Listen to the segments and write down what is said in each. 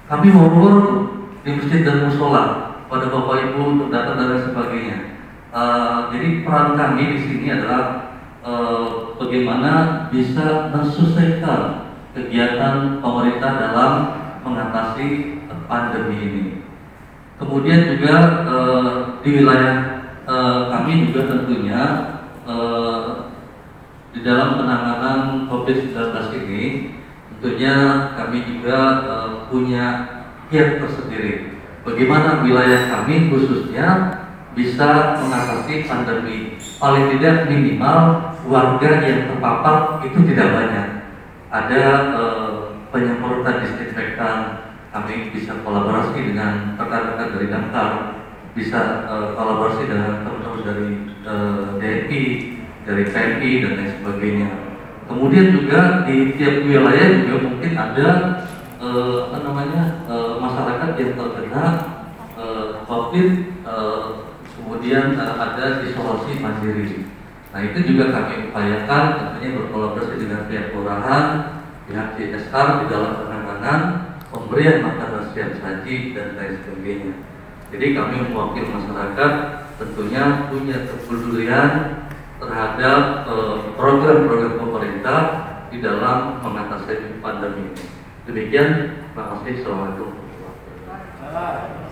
Kami mohon di masjid dan musola pada Bapak Ibu untuk data dan sebagainya. Jadi peran kami di sini adalah bagaimana bisa mensukseskan kegiatan pemerintah dalam mengatasi pandemi ini. Kemudian juga di wilayah kami juga tentunya di dalam penanganan COVID-19 ini tentunya kami juga punya kiat tersendiri. Bagaimana wilayah kami khususnya bisa mengatasi pandemi, paling tidak minimal warga yang terpapar itu tidak banyak. Ada penyemprotan disinfektan, kami bisa kolaborasi dengan rekan-rekan dari Damkar, bisa kolaborasi dengan teman-teman dari TNI, dari TNI dan lain sebagainya. Kemudian juga di tiap wilayah juga mungkin ada masyarakat yang terkena COVID, kemudian ada isolasi mandiri. Nah itu juga kami upayakan tentunya berkolaborasi dengan pihak kelurahan, pihak CSR di dalam penanganan pemberian makanan siap saji dan lain sebagainya. Jadi kami mewakili masyarakat tentunya punya kepedulian terhadap program-program pemerintah di dalam mengatasi pandemi ini. Demikian, terima kasih. Assalamualaikum warahmatullahi wabarakatuh.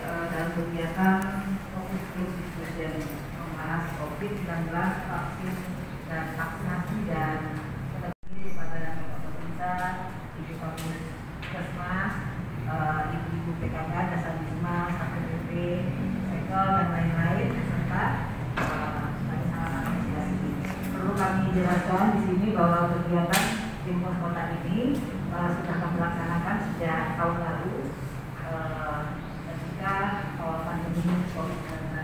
Dalam kegiatan membahas COVID-19, vaksin dan vaksinasi dan kepada pemerintah, ibu Puskesmas, ibu PKK, Dasar Wisma, KPP, Sekel dan lain-lain serta sangat apresiasi. Perlu kami jelaskan di sini bahwa kegiatan tim pos kota ini sudah kami laksanakan sejak tahun lalu. Pandemi COVID-19.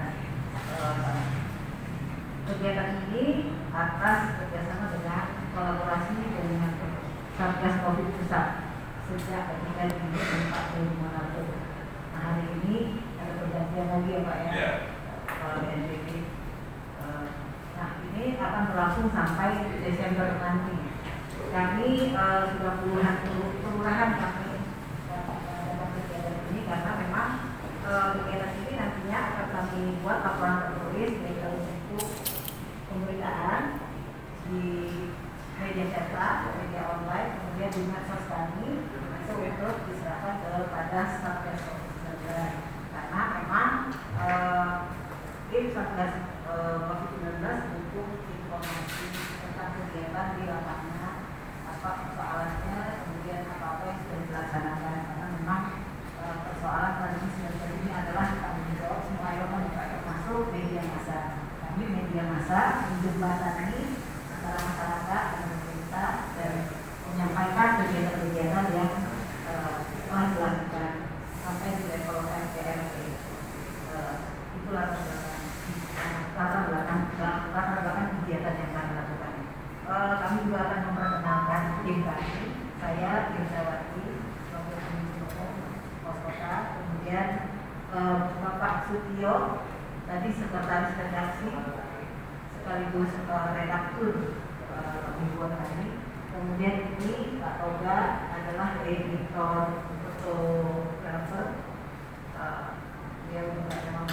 Kegiatan ini atas kerjasama dengan kolaborasi dengan Satgas COVID pusat sejak ketika dibentuk 4 Maret. Nah hari ini ada pergantian lagi ya Pak ya, BNPB. Nah ini akan berlangsung sampai Desember nanti. Kami sudah puluhan kelurahan kami dalam kegiatan ini karena memang kegiatan ini nantinya akan kami buat laporan tertulis baik dalam bentuk pemberitaan di media cetak, media online, kemudian di medsos kami itu untuk diserahkan kepada Satgas COVID-19 karena memang tim Satgas COVID-19 butuh informasi tentang kegiatan di lapangan, apa persoalannya, kemudian apa yang sudah dilaksanakan karena memang persoalan pandemi ini adalah tanggung jawab semua elemen termasuk media massa. Kami media massa menjembatani antara masyarakat dan pemerintah dan menyampaikan kegiatan-kegiatan yang telah dilakukan sampai di level RT. Itulah latar belakang kegiatan yang kami lakukan. Kami juga akan memperkenalkan tim kami. Saya Irsawati, kemudian Bapak Sutio tadi sekretaris redaksi sekaligus redaktur mingguan kami. Kemudian ini Pak Toga adalah editor fotografer. Dia memang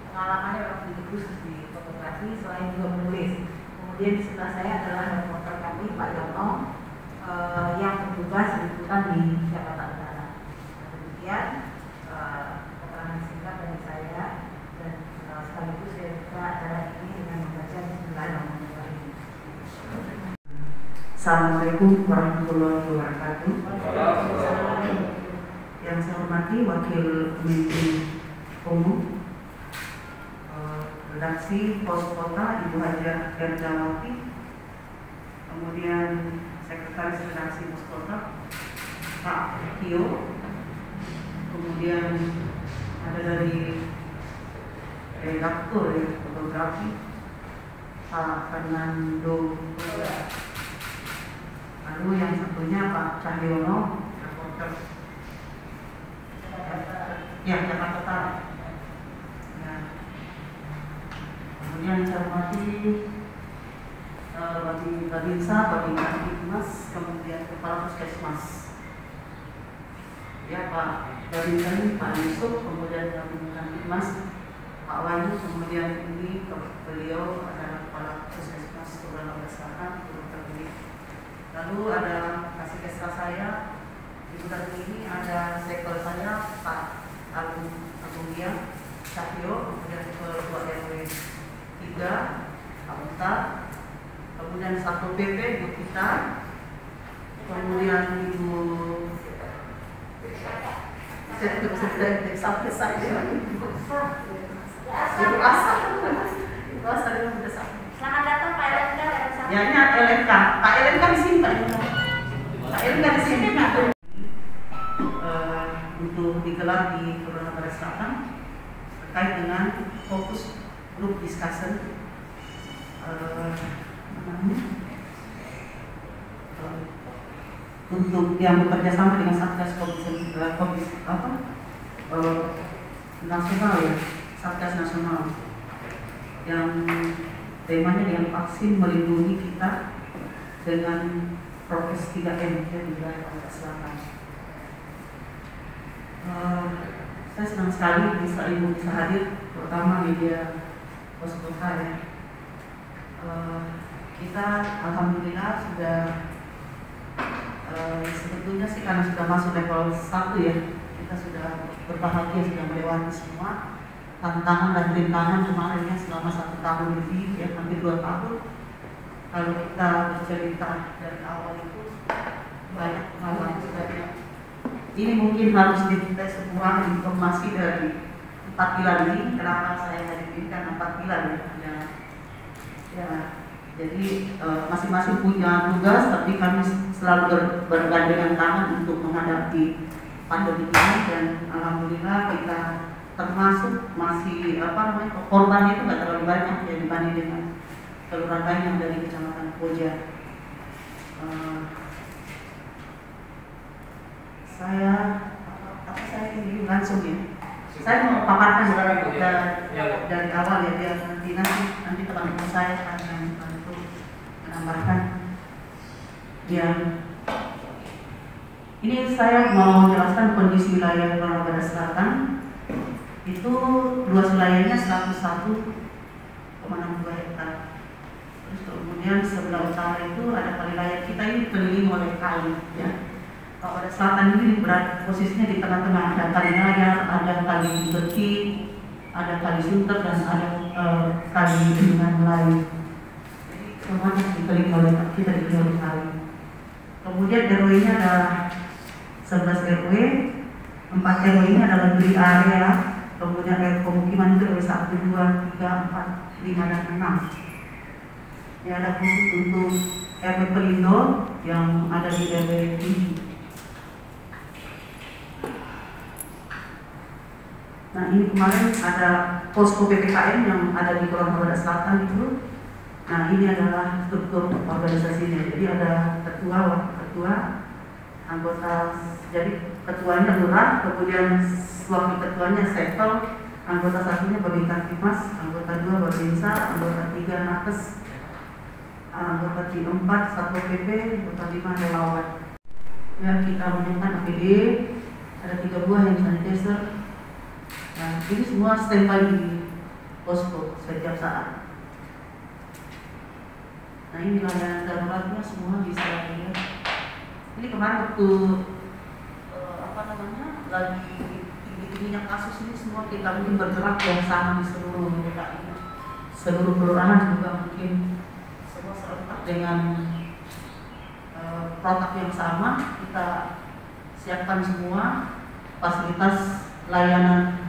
pengalamannya waktu khusus di fotografi selain juga menulis. Kemudian di sebelah saya adalah reporter kami Pak Yono yang bertugas liputan di Jakarta Utara. Demikian keterangan singkat dari saya dan sekaligus saya buka acara ini dengan membaca Bismillahirrahmanirrahim. Assalamualaikum warahmatullahi wabarakatuh. Yang saya hormati Wakil Pemimpin Umum Redaksi Pos Kota Ibu Hajah Gardawati, kemudian Sekretaris Redaksi Pos Kota video, kemudian ada dari redaktur ya, fotografi Pak Fernando, lalu yang satunya Pak Cahyono, reporter ya Jakarta Utara. Ya. Kemudian saya hormati Babinsa, Babinsa, kemudian Kepala Puskesmas. Ya Pak Babinsa ini Pak Yusuf, kemudian Babinsa Pak Wahyu, kemudian ini beliau adalah Kepala Puskesmas Kelurahan Lembah Selatan, lalu ada kasih kesra saya di bulan ini, ada sektor saya Pak Agung Dia Cahyo, kemudian Ketua RW 3 Pak Ustaz, kemudian Satpol PP Bu kita, kemudian Ibu sampai saya Ibu Asa yang sudah sampai. Selamat datang Pak Elenka. Ya ini Elenka, Pak Elenka di sini Pak Elenka di sini untuk digelar di Kelurahan Barat Selatan terkait dengan fokus group discussion untuk yang bekerja sama dengan Satgas nasional ya, Satgas nasional yang temanya yang vaksin melindungi kita dengan prokes 3M ya, di wilayah Barat Selatan. Saya senang sekali bisa hadir, terutama media Poskota ya. Kita alhamdulillah sudah sebetulnya sih karena sudah masuk level 1 ya, kita sudah berbahagia, sudah melewati semua tantangan dan rintangan kemarinnya selama 1 tahun lebih ya, hampir 2 tahun. Kalau kita bercerita dari awal itu banyak pengalaman sebenarnya. Ini mungkin harus kita semua informasi dari 4 pilar ini. Kenapa saya hari ini? Karena 4 pilar ya. Jadi masing-masing punya tugas, tapi kami selalu bergandengan tangan untuk menghadapi pandemi ini, dan alhamdulillah kita termasuk masih korbannya itu nggak terlalu banyak ya dibanding dengan kelurahan lain yang dari Kecamatan Koja. Saya ini langsung ya. Saya mau paparkan dari awal ya, biar nanti teman-teman saya akan bantu menambahkan. Ini saya mau jelaskan kondisi wilayah Kelurahan Barat Selatan. Itu luas wilayahnya 101,62 hektar. Terus kemudian sebelah utara itu ada kali layar, kita ini dikelilingi oleh kali ya. Kalau Barat Selatan ini berada posisinya di tengah-tengah, ada kali layar, ada kali Beki, ada kali Sunter, dan ada kali dengan lain. Jadi semuanya dikelilingi oleh kita dikelilingi oleh kali. Kemudian RW-nya ada 11 RW, 4 RW ini adalah beri area. Kemudian RW pemukiman itu RW 1, 2, 3, 4, 5, dan 6. Ya, ada khusus untuk RW Pelindo yang ada di RW 7. Nah, ini kemarin ada posko PPKM yang ada di Kelurahan Barat Selatan itu. Nah, ini adalah struktur organisasinya. Jadi ada ketua, anggota, jadi ketuanya lurah, kemudian wakil ketuanya sektor, anggota satunya Babinsa Timas, anggota 2 Babinsa, anggota 3 Nakes, anggota 4 Satpol PP, anggota 5 relawan. Ya, kita menyiapkan APD, ada 3 buah hand sanitizer. Nah, ini semua standby di posko setiap saat. Nah, ini layanan daruratnya semua bisa dilihat. Ini kemarin waktu lagi tinggi-tingginya kasus ini, semua kita mungkin bergerak yang sama di seluruh DKI, seluruh kelurahan juga mungkin semua serentak dengan protap yang sama. Kita siapkan semua fasilitas layanan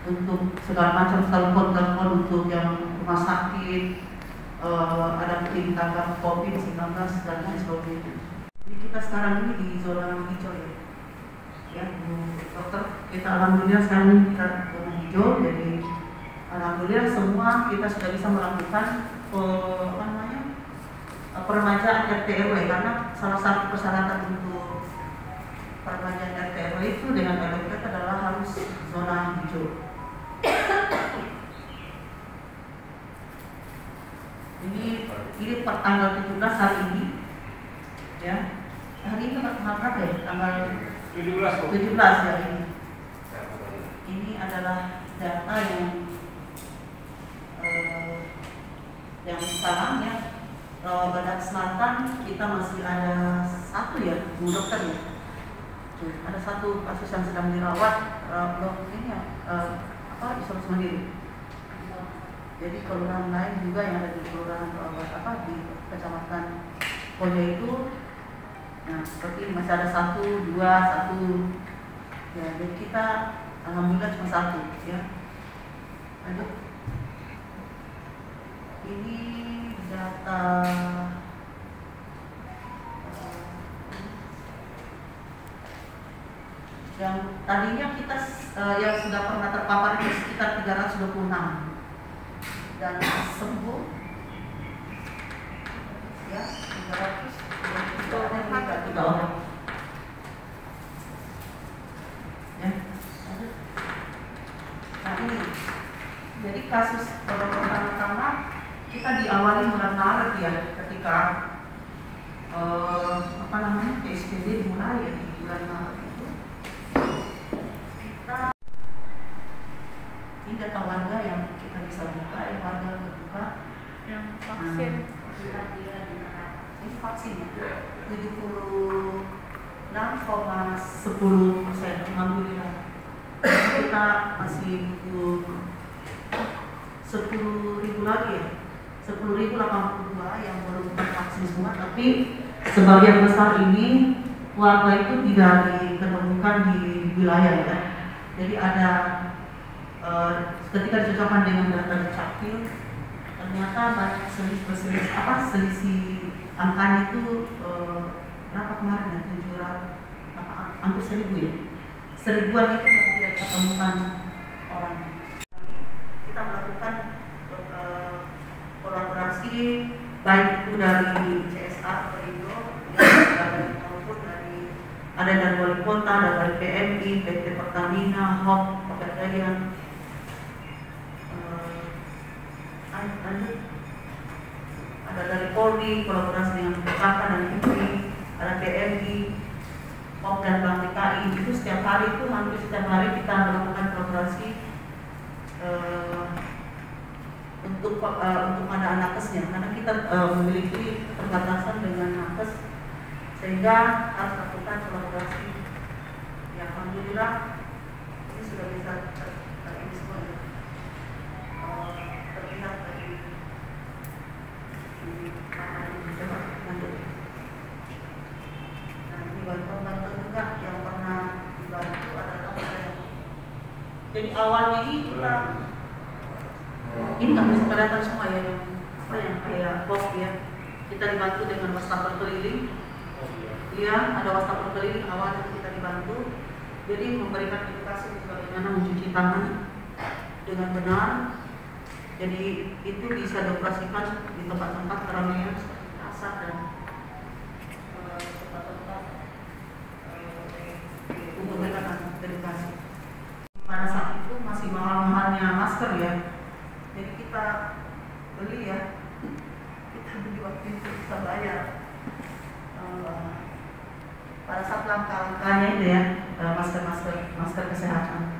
untuk segala macam, telepon untuk yang rumah sakit, ada tindakan COVID-19 dan lain sebagainya. Jadi kita sekarang ini di zona hijau ya. ya Bu Dokter. Kita alhamdulillah sekarang kita zona hijau, jadi alhamdulillah semua kita sudah bisa melakukan peremajaan RT RW, karena salah satu persyaratan untuk peremajaan RT RW itu dengan LPK adalah harus zona hijau. Ini per tanggal 17 hari ini, ya. Hari ini tanggal berapa ya? Tanggal 17 ya ini. Ini adalah data yang sekarang ya. Badak Selatan kita masih ada satu ya, Bu Dokter ya. Ada satu kasus yang sedang dirawat ini ya, isolasi mandiri. Jadi kelurahan lain juga yang ada di kelurahan di kecamatan Koja itu, nah seperti ini masih ada 1, 2, 1 ya. Jadi kita alhamdulillah cuma 1 ya. Lanjut. Ini data yang tadinya kita yang sudah pernah terpapar itu sekitar 326 dan sembuh ya 300 orang ya. Nah ini jadi kasus pertama kita diawali bulan Maret ya, ketika PSBB dimulai ya di bulan Maret itu. Ini data warga yang kita bisa buka, warga terbuka yang vaksin. Ini vaksin ya, 76,10%. Alhamdulillah. Kita masih butuh 10.000 lagi ya. 10.082 yang belum vaksin semua, tapi sebagian besar ini warga itu tidak diketemukan di wilayah ya. Jadi ada ketika dicocokkan dengan data Dukcapil, ternyata banyak selisih angkanya itu berapa kemarin ya, 700 hampir 1.000 ya, 1.000-an itu yang tidak ditemukan orang. Kita melakukan kolaborasi baik itu dari CSA Perindo maupun ada dari wali kota, ada dari PMI, PT Pertamina, HOP, Pegadaian, ada dari Polri, kolaborasi dengan PKK dan IPRI, ada PMI, HOP dan Bank DKI. Itu setiap hari itu hampir setiap hari kita melakukan kolaborasi untuk ada nakesnya, karena kita memiliki keterbatasan dengan nakes sehingga harus lakukan kolaborasi. Ya alhamdulillah ini sudah bisa ini semua ya. Terlihat dari coba lanjut. Nah ini bantuan juga yang pernah dibantu adalah jadi awalnya ini kita ini nggak bisa kelihatan semua ya, yang kayak pos ya. Kita dibantu dengan wastafel keliling, ya ada wastafel keliling awalnya kita dibantu. Jadi memberikan edukasi bagaimana mencuci tangan dengan benar. Jadi itu bisa dioperasikan di tempat-tempat keramaian seperti pasar dan tempat-tempat untuk memberikan edukasi. Pada saat itu masih mahal-mahalnya masker ya. Jadi kita beli ya, kita beli waktu itu kita bayar pada saat langkah-langkahnya itu ya, masker kesehatan.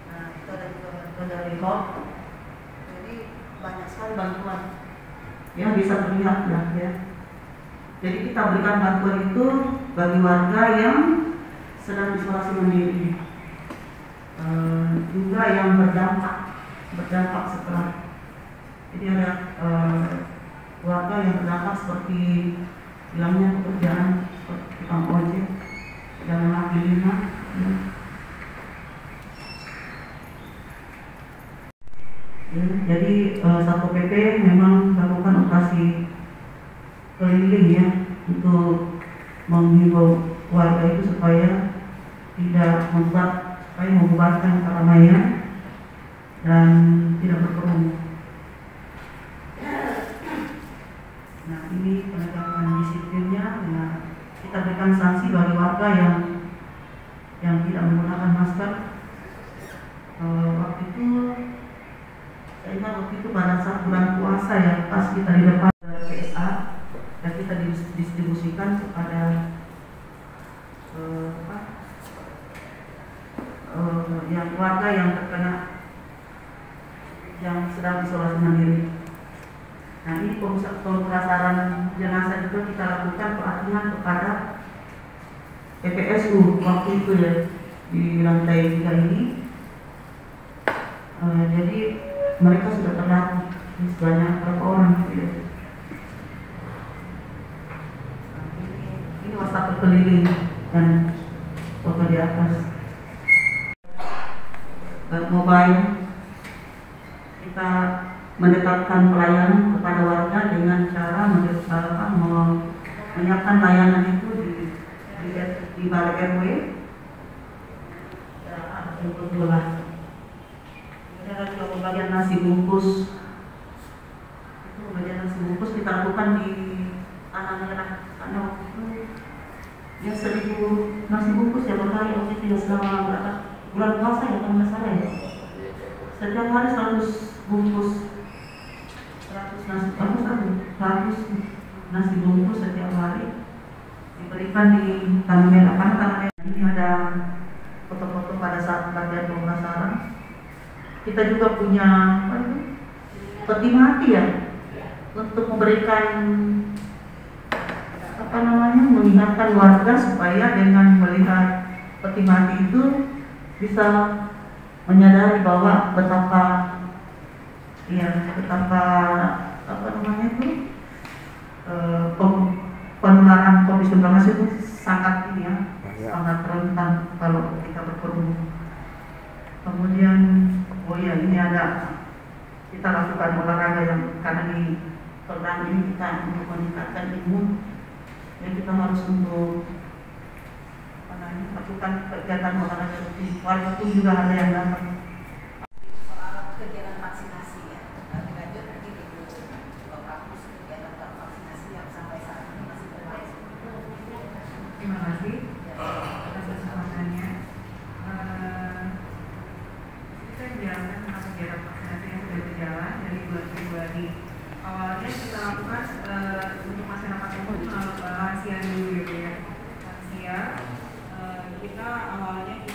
Nah itu ada juga bantuan dari HOP. Jadi banyak sekali bantuan ya, bisa terlihat ya. Jadi kita berikan bantuan itu bagi warga yang sedang isolasi mandiri, juga yang berdampak setelah. Jadi ada warga yang terdampak seperti hilangnya pekerjaan seperti tukang ojek dan kaki lima ya. Jadi Satpol PP memang melakukan operasi keliling ya untuk menghimbau warga itu supaya tidak membubarkan keramaian dan tidak berkerumun. Nah, ini penegakan disiplinnya. Nah, kita berikan sanksi bagi warga yang tidak menggunakan masker. Waktu itu saya ingat pada saat bulan puasa ya, pas kita di depan PSA dan kita distribusikan kepada yang warga yang terkena, yang sedang isolasi mandiri. Nah, ini pemulasaran jenazah juga kita lakukan pelatihan kepada PPSU waktu itu ya, di lantai 3 ini. Jadi mereka sudah terlatih sebanyak berapa orang gitu ya. Ini wastafel keliling dan foto di atas. Mobile, kita mendekatkan pelayanan kepada warga dengan cara menyiapkan layanan itu di balai RW. Ada jemput bola. Kemudian ada juga pembagian nasi bungkus. Itu pembagian nasi bungkus kita lakukan di Tanah Merah karena waktu itu ya 1000 nasi bungkus ya berkali waktu itu selama berapa bulan puasa ya kalau nggak salah ya. Setiap hari 100 bungkus, 100 nasi bungkus setiap hari diberikan di Tanah Merah. Karena Tanah Merah ini ada foto-foto pada saat bagian pemulasaran. Kita juga punya peti mati ya, untuk memberikan mengingatkan warga supaya dengan melihat peti mati itu bisa menyadari bahwa betapa penularan COVID-19 itu sangat ini ya, sangat rentan kalau kita berkerumun. Kemudian ini ada kita lakukan olahraga yang karena di program ini kita untuk meningkatkan imun, jadi kita harus untuk lakukan kegiatan olahraga rutin. Warga pun juga ada yang datang. Soal kegiatan vaksinasi ya, lebih lanjut nanti di kampus kegiatan vaksinasi yang sampai saat ini masih berlangsung. Terima kasih atas kesempatannya. Kita menjalankan tentang kegiatan vaksinasi yang sudah berjalan dari bulan Februari. Awalnya kita lakukan untuk masyarakat umum lansia dulu ya. Lansia kita awalnya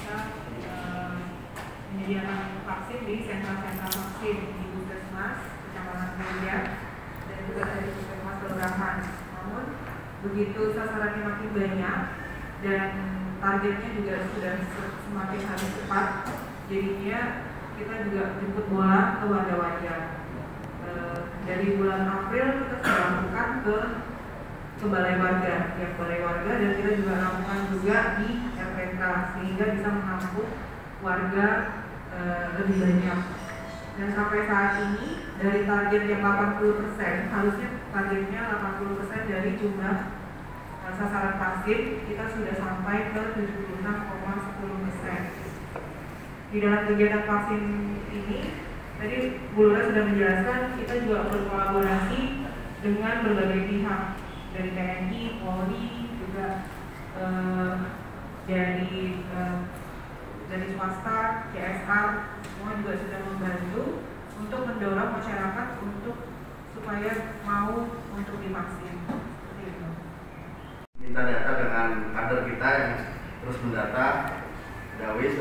menyediakan vaksin di sentra-sentra vaksin di Puskesmas Kecamatan Meja dan juga dari Puskesmas Kelurahan. Namun begitu sasarannya makin banyak dan targetnya juga sudah semakin hari cepat, jadinya kita juga jemput bola ke warga-warga. Dari bulan April kita sudah lakukan ke balai warga, tiap balai warga, dan kita juga lakukan juga di RPK sehingga bisa menampung warga lebih banyak. Dan sampai saat ini dari target yang 80%, harusnya targetnya 80% dari jumlah sasaran vaksin, kita sudah sampai ke 76,10%. Di dalam kegiatan vaksin ini, tadi Bu Lura sudah menjelaskan, kita juga berkolaborasi dengan berbagai pihak dari TNI, Polri, juga dari swasta, CSR, semua juga sudah membantu untuk mendorong masyarakat supaya mau untuk divaksin. Minta data dengan kader kita yang terus mendata Dawis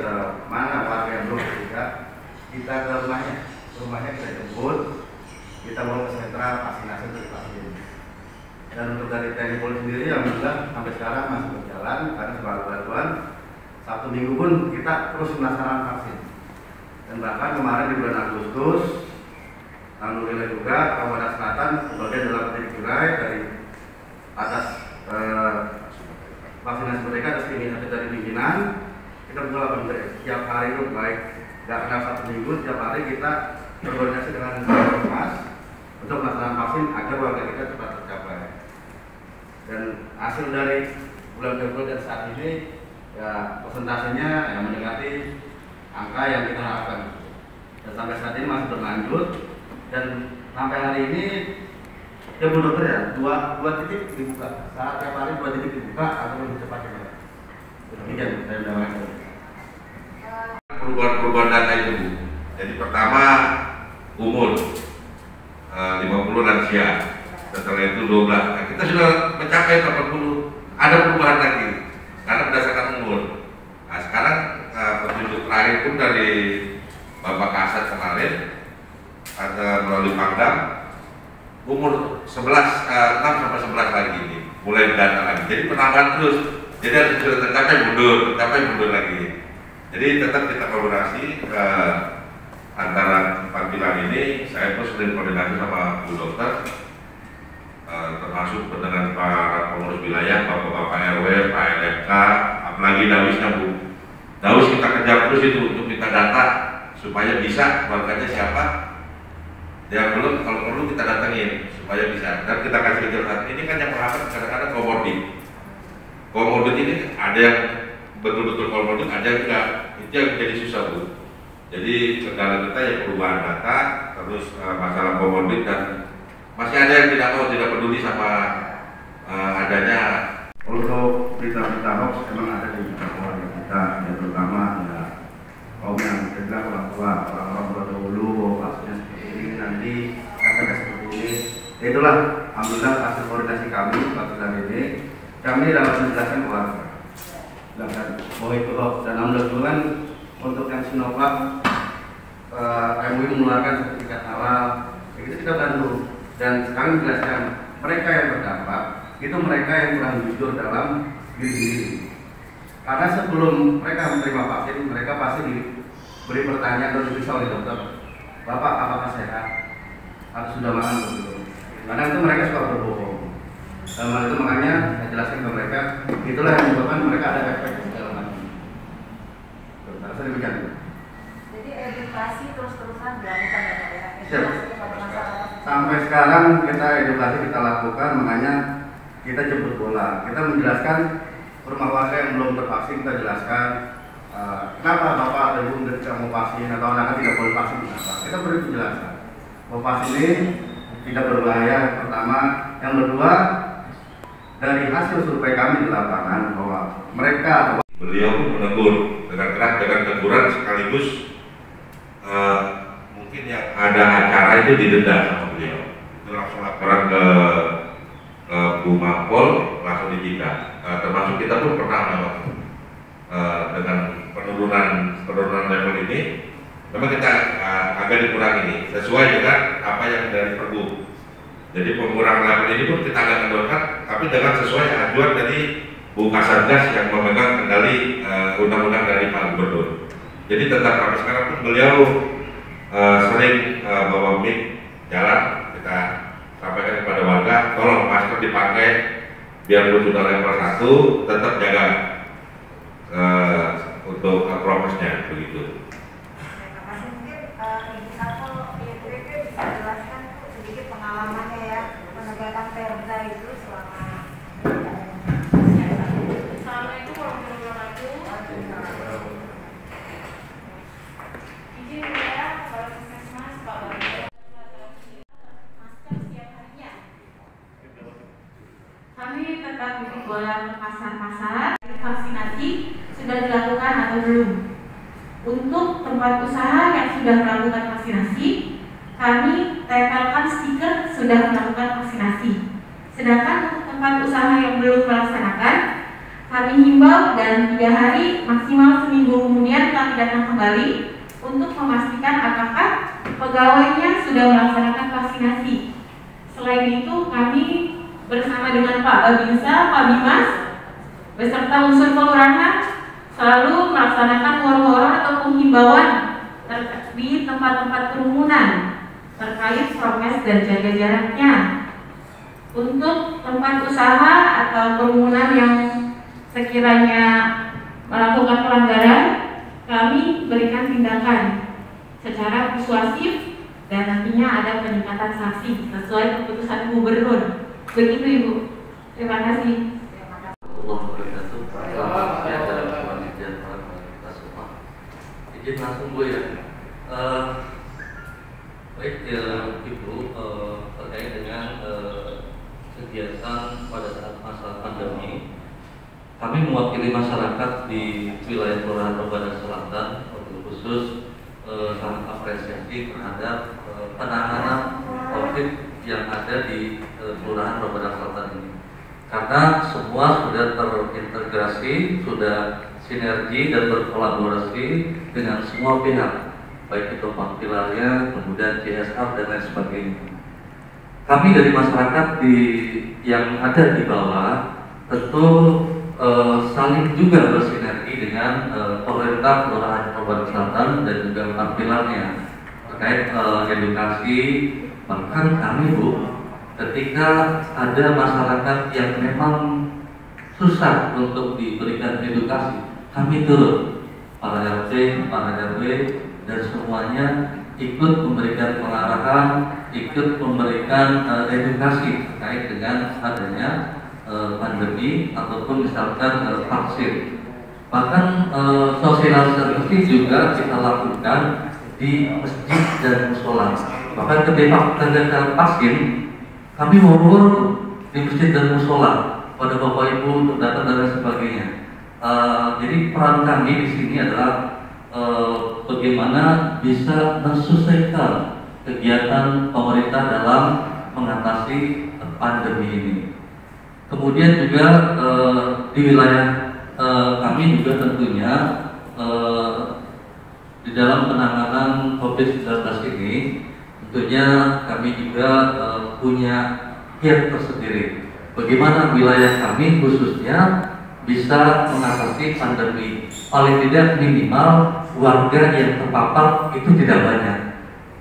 mana warga yang belum ketiga, kita ke rumahnya kita jemput, kita bawa ke sentra vaksinasi untuk divaksin. Dan untuk dari TNI Polri sendiri, alhamdulillah sampai sekarang masih berjalan karena sebagai bantuan. Sabtu Minggu pun kita terus penasaran vaksin. Dan bahkan kemarin di bulan Agustus, alhamdulillah juga Kabupaten Selatan sebagai dalam tirai dari atas vaksinasi mereka atas keinginan dari pimpinan, kita betul setiap hari itu baik nggak kenal Sabtu Minggu, setiap hari kita berkoordinasi dengan Mas untuk melaksanakan vaksin agar warga kita cepat tercapai. Dan hasil dari bulan Februari dan saat ini ya persentasenya yang mendekati angka yang kita harapkan. Dan sampai saat ini masih berlanjut, dan sampai hari ini ya Bu Dokter ya, dua titik dibuka. Saat tiap hari 2 titik dibuka atau lebih cepat ya. Demikian saya menyampaikan. Perubahan data itu, Bu. Jadi pertama umur 50 lansia, setelah itu 12. Nah, kita sudah mencapai 80. Ada perubahan lagi karena berdasarkan umur. Nah, sekarang petunjuk terakhir pun dari Bapak Kasat kemarin ada melalui Pangdam umur 11, 6 sampai 11 lagi ini mulai data lagi. Jadi penambahan terus. Jadi harus sudah tercapai mundur lagi. Jadi tetap kita kolaborasi antara 4 pilar ini. Saya pun sering koordinasi sama Bu Dokter, termasuk dengan para pengurus wilayah, Bapak-Bapak RW, Pak LMK, apalagi Dawisnya Bu. Dawis kita kejar terus itu untuk kita data supaya bisa warganya siapa. Yang belum, kalau perlu kita datangin supaya bisa. Dan kita kasih kejelasan. Ini kan yang mengapa kadang-kadang komorbid ini ada yang betul-betul komorbid, ada yang enggak. Itu yang menjadi susah Bu. Jadi kendala kita ya perubahan data, terus masalah komorbid, dan masih ada yang tidak peduli sama adanya. Untuk berita-berita hoax memang ada di keluarga kita, ya terutama ya kaum yang bilang orang-orang berdahulu kasusnya seperti ini, nanti akan seperti ini. Itulah alhamdulillah hasil koordinasi kami pada ini, kami dapat menjelaskan keluarga bahwa itu hoax. Dan alhamdulillah untuk yang Sinovac MUI mengeluarkan sertifikat halal, itu kita bantu. Dan kami menjelaskan mereka yang terdampak itu mereka yang kurang jujur dalam diri sendiri. Karena sebelum mereka menerima vaksin, mereka pasti diberi pertanyaan dan diperiksa oleh dokter, Bapak apakah sehat? Atau sudah makan atau belum? Karena itu mereka suka berbohong. Dalam hal itu makanya saya jelaskan ke mereka, itulah yang menyebabkan mereka ada efek segala macam. Saya demikian. Jadi edukasi terus-terusan dilakukan ya Pak ya? Siap. Edukasi kepada masyarakat. Sampai sekarang kita edukasi kita lakukan, makanya kita jemput bola. Kita menjelaskan rumah warga yang belum tervaksin, kita jelaskan kenapa Bapak dan Ibu tidak mau vaksin atau anak tidak boleh vaksin, kenapa. Kita beri penjelasan bahwa vaksin ini tidak berbahaya, pertama. Yang kedua, dari hasil survei kami di lapangan bahwa mereka Beliau pun menegur dengan keras, dengan teguran sekaligus mungkin yang ada acara itu didenda sama beliau. Itu langsung laporan ke Bu Mapol, langsung ditindak. Termasuk kita pun pernah memang dengan penurunan level ini, memang kita agak dikurangi ini sesuai dengan apa yang dari Pergub. Jadi pengurangan level ini pun kita agak kendorkan, tapi dengan sesuai ajuan dari Bu Kasatgas yang memegang kendali undang-undang dari Pak Gubernur. Jadi tetap sampai sekarang pun beliau sering bawa mic jalan, kita sampaikan kepada warga, tolong masker dipakai, biar sudah level 1 tetap jaga untuk prokesnya begitu. Terima kasih. Mungkin Ibu Sato, IPP bisa jelaskan sedikit pengalamannya ya penegakan perda itu selama Assalamualaikum warahmatullahi wabarakatuh. Izin ya Kepala Puskesmas Pak Bapak. Masker setiap harinya. Kami tetap duduk bola ke pasar-pasar. Vaksinasi sudah dilakukan atau belum? Untuk tempat usaha yang sudah melakukan vaksinasi, kami tempelkan stiker sudah melakukan vaksinasi. Sedangkan untuk tempat usaha yang belum melaksanakan, kami himbau dan 3 hari maksimal seminggu kemudian kami datang kembali untuk memastikan apakah pegawainya sudah melaksanakan vaksinasi. Selain itu kami bersama dengan Pak Babinsa, Pak Bimas, beserta unsur kelurahan selalu melaksanakan war-war atau penghimbauan di tempat-tempat kerumunan terkait prokes dan jaga jaraknya. Untuk tempat usaha atau kerumunan yang sekiranya melakukan pelanggaran, kami berikan tindakan secara persuasif dan nantinya ada peningkatan sanksi sesuai keputusan Gubernur. Begitu Ibu. Terima kasih. Allah wabarakatuh. Salam sejahtera. izin langsung Bu ya. Baik Ibu, terkait dengan kegiatan pada saat masa pandemi, kami mewakili masyarakat di wilayah Kelurahan Robada Selatan, khusus sangat apresiasi terhadap penanganan COVID yang ada di Kelurahan Robada Selatan ini. Karena semua sudah terintegrasi, sudah sinergi dan berkolaborasi dengan semua pihak, baik itu Pampilarnya, kemudian CSR dan lain sebagainya. Kami dari masyarakat yang ada di bawah tentu saling juga bersinergi dengan pemerintah Kelurahan Robada Selatan dan juga Pampilarnya terkait edukasi. Bahkan kami Bu, ketika ada masyarakat yang memang susah untuk diberikan edukasi, kami turun, para RT, para RW, dan semuanya ikut memberikan pengarahan, ikut memberikan edukasi terkait dengan adanya pandemi ataupun misalkan vaksin. Bahkan sosialisasi juga kita lakukan di masjid dan musola. Bahkan ketika vaksin, kami ngomong di masjid dan musola pada Bapak Ibu untuk datang dan sebagainya. Jadi peran kami di sini adalah bagaimana bisa mensukseskan kegiatan pemerintah dalam mengatasi pandemi ini. Kemudian juga di wilayah kami juga tentunya di dalam penanganan COVID-19 ini, tentunya kami juga punya kiat tersendiri. Bagaimana wilayah kami khususnya bisa mengatasi pandemi, paling tidak minimal warga yang terpapar itu tidak banyak.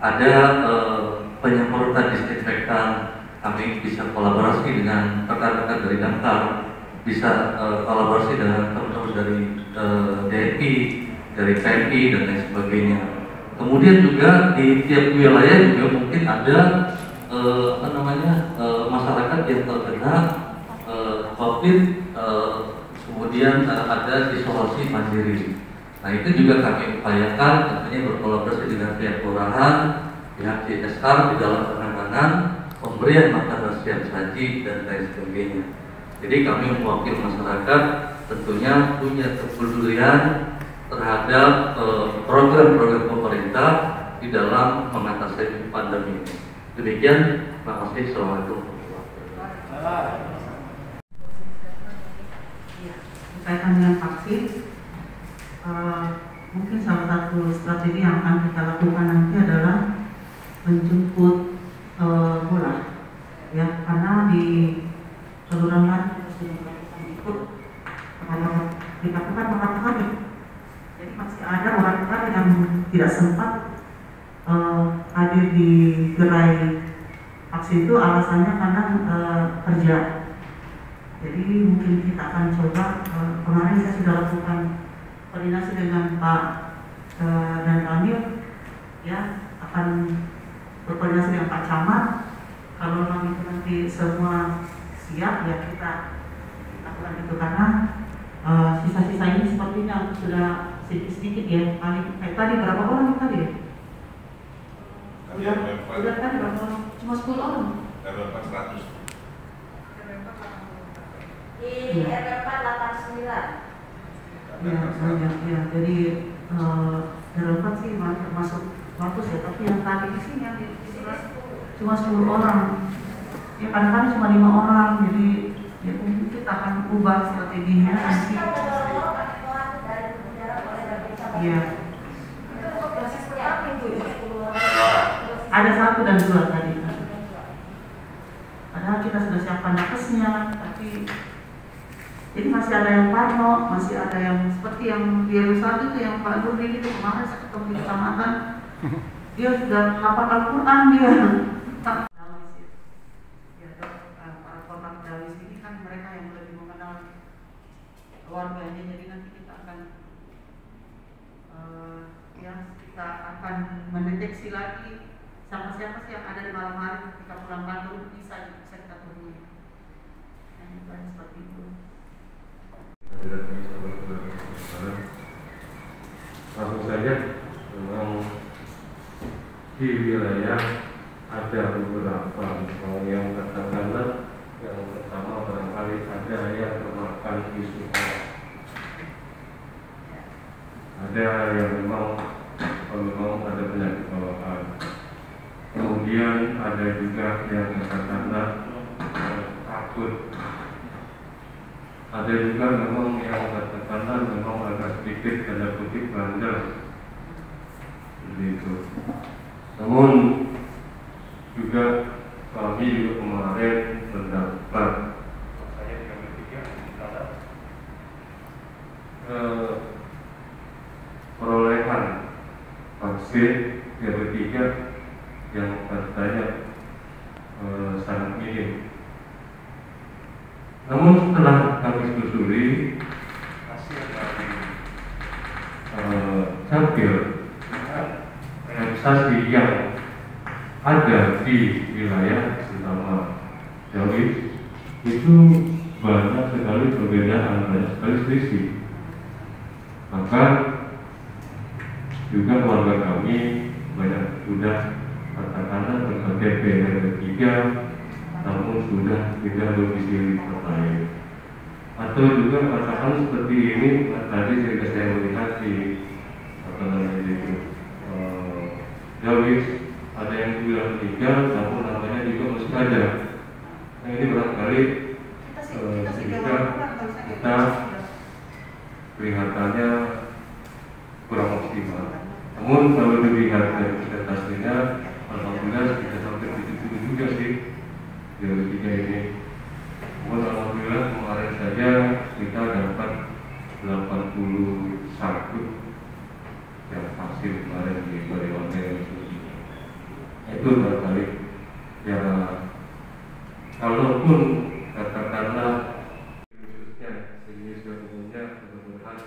Ada penyemprotan disinfektan, kami bisa kolaborasi dengan rekan-rekan dari Damkar, bisa kolaborasi dengan teman-teman dari DNI, dari PMI dan lain sebagainya. Kemudian juga di tiap wilayah juga mungkin ada masyarakat yang terkena COVID, kemudian ada isolasi mandiri. Nah itu juga kami upayakan tentunya berkolaborasi dengan pihak kelurahan, pihak CSR di dalam penanganan pemberian makanan siap saji dan lain sebagainya. Jadi kami mewakili masyarakat tentunya punya kepedulian terhadap program-program pemerintah di dalam mengatasi pandemi ini. Demikian, terima kasih. Assalamualaikum warahmatullahi wabarakatuh. Berkaitan dengan vaksin, mungkin salah satu strategi yang akan kita lakukan nanti adalah menjemput bola, ya, karena di kelurahan lain sudah melakukan ikut dilakukan beberapa kali. Jadi masih ada orang-orang yang tidak sempat hadir di gerai vaksin itu alasannya karena kerja. Jadi mungkin kita akan coba, kemarin saya sudah lakukan koordinasi dengan Pak dan Ramil, ya, akan berkoordinasi dengan Pak Camat. Kalau memang itu nanti semua siap, ya kita lakukan itu, karena sisa-sisa ini sepertinya sudah sedikit-sedikit ya. Paling tadi berapa orang tadi ya? Udah tadi berapa orang? Cuma 10 orang. Ada 400. Di RW 489. Ya, banyak ya. Jadi RW sih masuk bagus ya, tapi yang tadi di sini yang di sini cuma 10 orang. Ya kadang-kadang cuma 5 orang. Jadi ya mungkin kita akan ubah strateginya nanti. Iya. Ada 1 dan 2 tadi. Padahal kita sudah siapkan nakesnya, tapi jadi masih ada yang parno, masih ada yang seperti yang di Yerusalem itu yang Pak Nurdin itu kemarin saya ketemu di kecamatan, dia sudah hafal Al-Quran dia. Para korban Dawis ini kan mereka yang lebih mengenal warganya, jadi nanti kita akan kita akan mendeteksi lagi siapa sih yang ada di malam hari ketika pulang kantor bisa kita temui. Yang bukan seperti itu. Langsung saja di wilayah ada beberapa yang katakanlah yang pertama barangkali ada yang termakan isu hoax. Ada yang memang ada penyakit bawaan. Kemudian ada juga yang katakanlah takut. Ada juga memang yang katakanlah memang agak sedikit tanda kutip bandel, begitu. Namun juga kami juga kemarin mendapat perolehan vaksin yang ketiga yang katanya sangat minim. Namun setelah kami telusuri hasil dari sampel realisasi yang ada di wilayah terutama Jawa itu banyak sekali perbedaan, banyak sekali selisih. Maka juga warga kami banyak sudah katakanlah berKTP yang ketiga, namun sudah tidak domisili lain. Atau juga katakan seperti ini, tadi jika saya melihat di apa namanya itu Jawa ada yang sudah meninggal, namun namanya juga masih ada. Nah ini barangkali sehingga kita kelihatannya kurang optimal. Namun kalau dilihat dari presentasinya, alhamdulillah kita sampai di situ juga sih dari tiga ini. Namun alhamdulillah kemarin saja kita dapat 81 yang vaksin kemarin di Bariwannya itu barangkali ya, kalaupun katakanlah khususnya jenis umumnya mudah-mudahan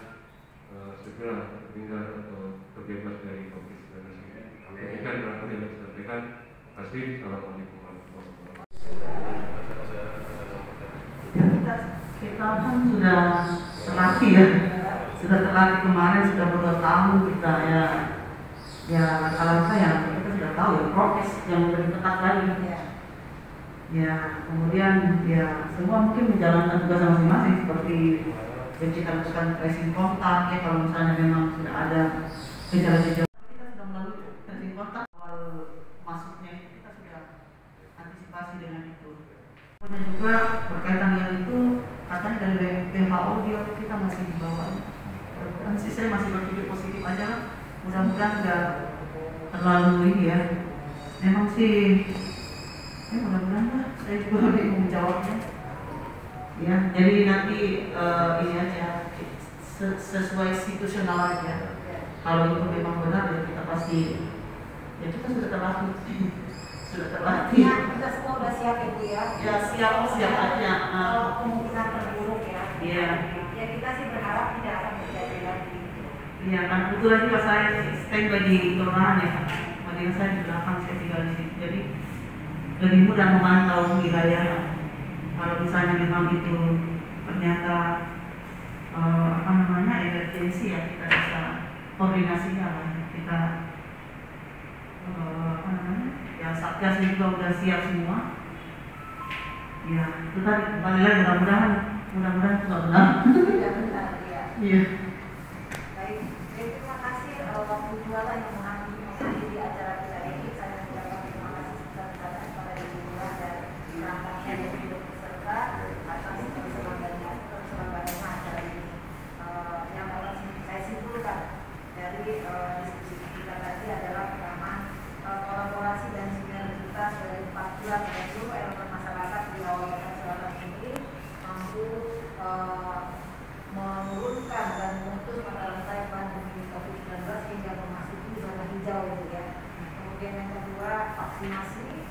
segera terhindar atau terbebas dari COVID-19 ini. Demikian barangkali yang saya sampaikan. Terima kasih. Assalamualaikum warahmatullahi wabarakatuh. Kita kan sudah terlatih ya, sudah terlatih kemarin, sudah beberapa tahun kita ya kalau saya kita sudah tahu ya prokes yang lebih ketat lagi ya, kemudian ya semua mungkin menjalankan tugas masing-masing seperti menciptakan tracing kontak ya, kalau misalnya memang sudah ada gejala-gejala kita sudah melalui tracing kontak awal masuknya kita sudah antisipasi dengan itu. Kemudian juga berkaitan dengan itu katanya dari WHO dia kita masih di bawah. Saya masih berpikir positif aja lah. Mudah-mudahan nggak terlalu ini ya. Memang sih, mudah-mudahan lah. Saya juga bingung menjawabnya. Ya, jadi nanti ini aja sesuai situasional aja. Kalau itu memang benar ya kita pasti, ya kita sudah terlatih, sudah terlatih. Ya, kita semua udah siap ya Bu ya. Ya siap aja. Kalau kemungkinan terburuk ya. Iya. Ya kita sih berharap tidak akan terjadi lagi. Iya kan, kebetulan juga saya stand di kelurahan ya, kemudian saya di belakang, saya tinggal di sini, jadi lebih mudah memantau wilayah. Kalau misalnya memang itu ternyata apa namanya emergensi ya, kita bisa koordinasinya lah, kita apa namanya ya, satgas juga udah siap semua. Ya itu tadi kembali lagi, mudah-mudahan itu nggak benar. Tidak benar ya. Iya. Terima kasih waktu jualan yang menghadiri di acara kita ini. Saya mengucapkan terima kasih sebesar-besarnya kepada Ibu Lurah dan perangkatnya yang sudah berserta atas keselamatan acara ini. Yang dapat saya simpulkan dari diskusi kita tadi adalah pertama, kolaborasi dan sinergitas dari 4 pilar dan seluruh elemen masyarakat di Bagian Selatan ini mampu menurunkan dan memutus mata rantai pandemi COVID-19 hingga memasuki zona hijau ya. Kemudian yang kedua, vaksinasi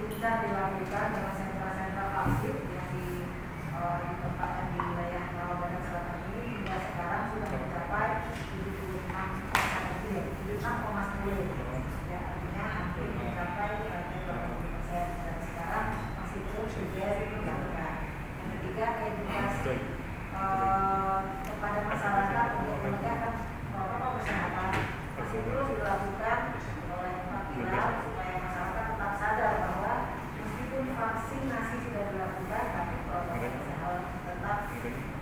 bisa dilakukan dengan sentra-sentra vaksin yang ditempatkan di wilayah Bagian Selatan ini hingga sekarang sudah mencapai 76,10 ya, artinya hampir mencapai 20% dan sekarang masih terus dilakukan. Yang ketiga, edukasi kepada masyarakat untuk menegakkan protokol kesehatan masih terus dilakukan oleh mungkin